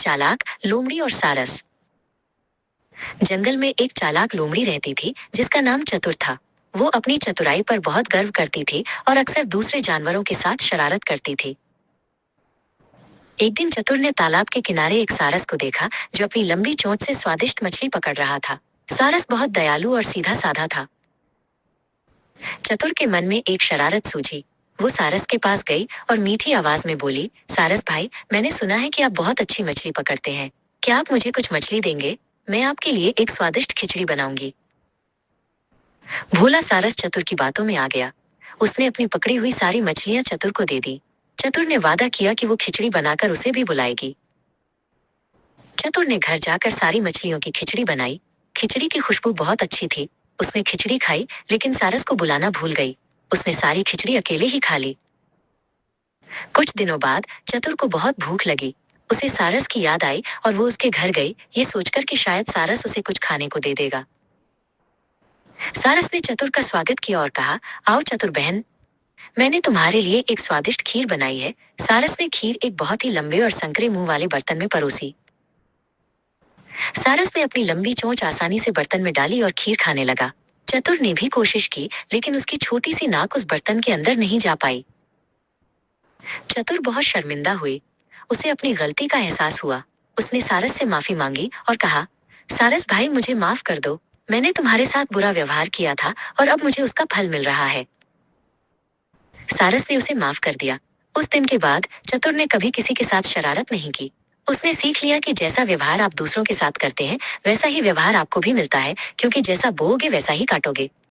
चालाक लोमड़ी और सारस। जंगल में एक चालाक लोमड़ी रहती थी जिसका नाम चतुर था। वो अपनी चतुराई पर बहुत गर्व करती थी और अक्सर दूसरे जानवरों के साथ शरारत करती थी। एक दिन चतुर ने तालाब के किनारे एक सारस को देखा जो अपनी लंबी चोंच से स्वादिष्ट मछली पकड़ रहा था। सारस बहुत दयालु और सीधा साधा था। चतुर के मन में एक शरारत सूझी। वो सारस के पास गई और मीठी आवाज में बोली, सारस भाई, मैंने सुना है कि आप बहुत अच्छी मछली पकड़ते हैं। क्या आप मुझे कुछ मछली देंगे? मैं आपके लिए एक स्वादिष्ट खिचड़ी बनाऊंगी। भोला सारस चतुर की बातों में आ गया। उसने अपनी पकड़ी हुई सारी मछलियां चतुर को दे दी। चतुर ने वादा किया कि वो खिचड़ी बनाकर उसे भी बुलाएगी। चतुर ने घर जाकर सारी मछलियों की खिचड़ी बनाई। खिचड़ी की खुशबू बहुत अच्छी थी। उसने खिचड़ी खाई लेकिन सारस को बुलाना भूल गई। उसने सारी खिचड़ी अकेले ही खा ली। कुछ दिनों बाद चतुर को बहुत भूख लगी। उसे सारस की याद आई और वो उसके घर गई, ये सोचकर कि शायद सारस उसे कुछ खाने को दे देगा। सारस ने चतुर का स्वागत किया और कहा, आओ चतुर बहन, मैंने तुम्हारे लिए एक स्वादिष्ट खीर बनाई है। सारस ने खीर एक बहुत ही लंबे और संकरे मुंह वाले बर्तन में परोसी। सारस ने अपनी लंबी चोंच आसानी से बर्तन में डाली और खीर खाने लगा। चतुर ने भी कोशिश की लेकिन उसकी छोटी सी नाक उस बर्तन के अंदर नहीं जा पाई। चतुर बहुत शर्मिंदा हुई। उसे अपनी गलती का एहसास हुआ। उसने सारस से माफी मांगी और कहा, सारस भाई, मुझे माफ कर दो। मैंने तुम्हारे साथ बुरा व्यवहार किया था और अब मुझे उसका फल मिल रहा है। सारस ने उसे माफ कर दिया। उस दिन के बाद चतुर ने कभी किसी के साथ शरारत नहीं की। उसने सीख लिया कि जैसा व्यवहार आप दूसरों के साथ करते हैं वैसा ही व्यवहार आपको भी मिलता है, क्योंकि जैसा बोओगे वैसा ही काटोगे।